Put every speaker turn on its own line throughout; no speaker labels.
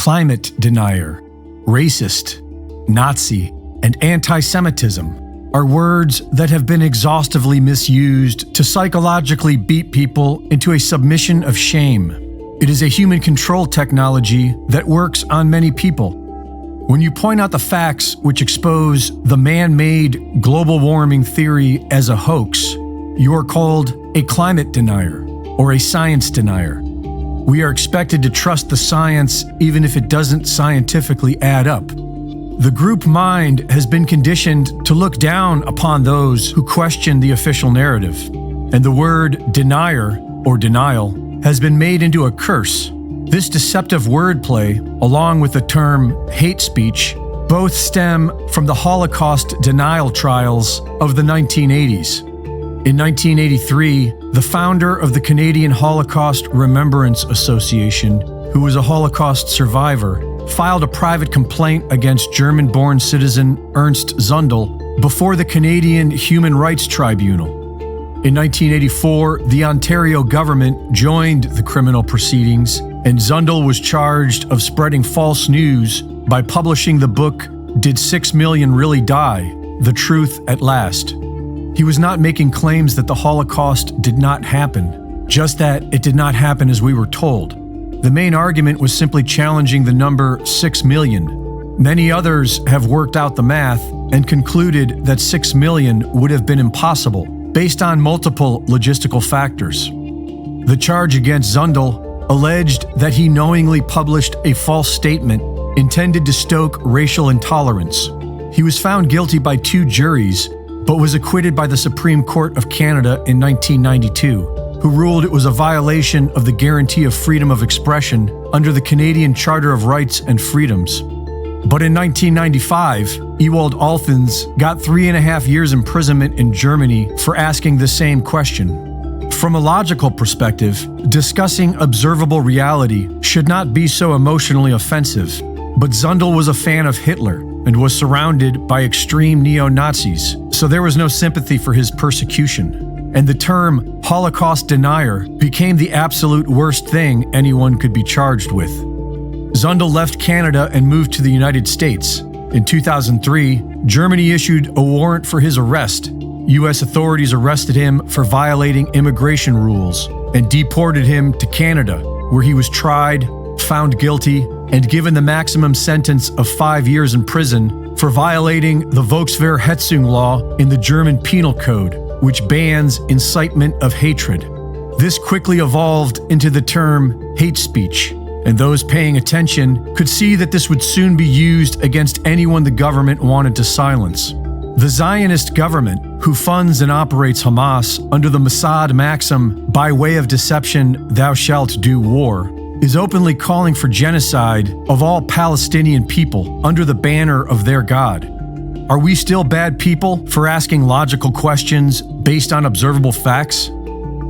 climate denier, racist, Nazi, and anti-Semitism are words that have been exhaustively misused to psychologically beat people into a submission of shame. It is a human control technology that works on many people. When you point out the facts which expose the man-made global warming theory as a hoax, you are called a climate denier or a science denier. We are expected to trust the science even if it doesn't scientifically add up. The group mind has been conditioned to look down upon those who question the official narrative, and the word denier or denial has been made into a curse. This deceptive wordplay, along with the term hate speech, both stem from the Holocaust denial trials of the 1980s. In 1983, the founder of the Canadian Holocaust Remembrance Association, who was a Holocaust survivor, filed a private complaint against German-born citizen Ernst Zundel before the Canadian Human Rights Tribunal. In 1984, the Ontario government joined the criminal proceedings, and Zundel was charged of spreading false news by publishing the book Did 6 Million Really Die? The Truth at Last. He was not making claims that the Holocaust did not happen, just that it did not happen as we were told. The main argument was simply challenging the number 6 million. Many others have worked out the math and concluded that 6 million would have been impossible, based on multiple logistical factors. The charge against Zundel alleged that he knowingly published a false statement intended to stoke racial intolerance. He was found guilty by 2 juries, but was acquitted by the Supreme Court of Canada in 1992. Who ruled it was a violation of the guarantee of freedom of expression under the Canadian Charter of Rights and Freedoms. But in 1995, Ewald Althens got 3.5 years imprisonment in Germany for asking the same question. From a logical perspective, discussing observable reality should not be so emotionally offensive, but Zundel was a fan of Hitler and was surrounded by extreme neo-Nazis, so there was no sympathy for his persecution. And the term Holocaust denier became the absolute worst thing anyone could be charged with. Zundel left Canada and moved to the United States. In 2003, Germany issued a warrant for his arrest. U.S. authorities arrested him for violating immigration rules and deported him to Canada, where he was tried, found guilty, and given the maximum sentence of 5 years in prison for violating the Volksverhetzung law in the German Penal Code, which bans incitement of hatred. This quickly evolved into the term hate speech, and those paying attention could see that this would soon be used against anyone the government wanted to silence. The Zionist government, who funds and operates Hamas under the Mossad maxim, by way of deception, thou shalt do war, is openly calling for genocide of all Palestinian people under the banner of their God. Are we still bad people for asking logical questions based on observable facts?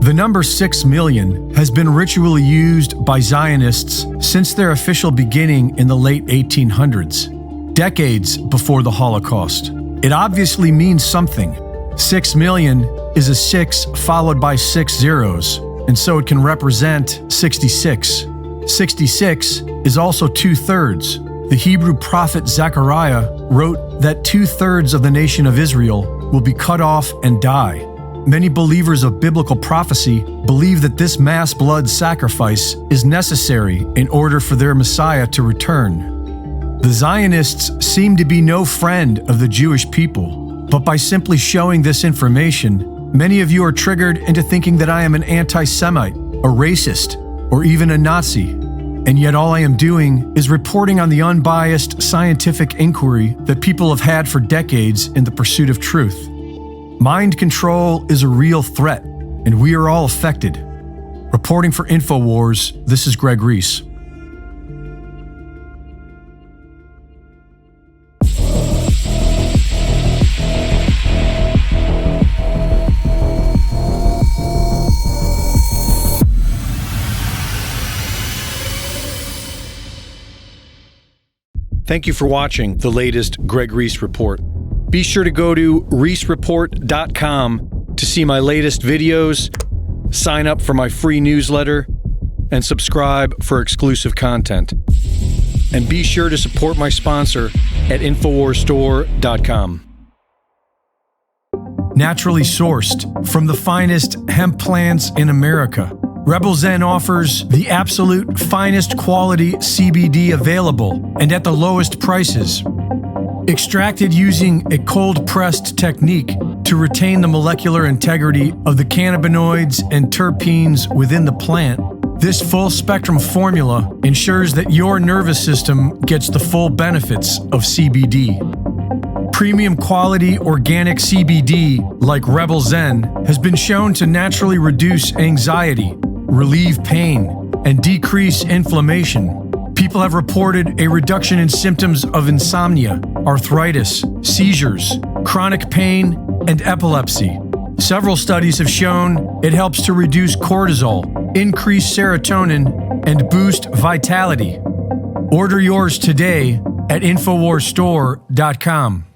The number 6 million has been ritually used by Zionists since their official beginning in the late 1800s, decades before the Holocaust. It obviously means something. 6 million is a 6 followed by 6 zeros, and so it can represent 66. 66 is also 2/3. The Hebrew prophet Zechariah wrote that 2/3 of the nation of Israel will be cut off and die. Many believers of biblical prophecy believe that this mass blood sacrifice is necessary in order for their Messiah to return. The Zionists seem to be no friend of the Jewish people, but by simply showing this information, many of you are triggered into thinking that I am an anti-Semite, a racist, or even a Nazi. And yet all I am doing is reporting on the unbiased scientific inquiry that people have had for decades in the pursuit of truth. Mind control is a real threat, and we are all affected. Reporting for InfoWars, this is Greg Reese. Thank you for watching the latest Greg Reese Report. Be sure to go to reesereport.com to see my latest videos, sign up for my free newsletter, and subscribe for exclusive content. and be sure to support my sponsor at InfoWarsStore.com. Naturally sourced from the finest hemp plants in America, Rebel Zen offers the absolute finest quality CBD available and at the lowest prices. Extracted using a cold-pressed technique to retain the molecular integrity of the cannabinoids and terpenes within the plant, this full-spectrum formula ensures that your nervous system gets the full benefits of CBD. Premium quality organic CBD, like Rebel Zen, has been shown to naturally reduce anxiety, relieve pain, and decrease inflammation. People have reported a reduction in symptoms of insomnia, arthritis, seizures, chronic pain, and epilepsy. Several studies have shown it helps to reduce cortisol, increase serotonin, and boost vitality. Order yours today at InfoWarsStore.com.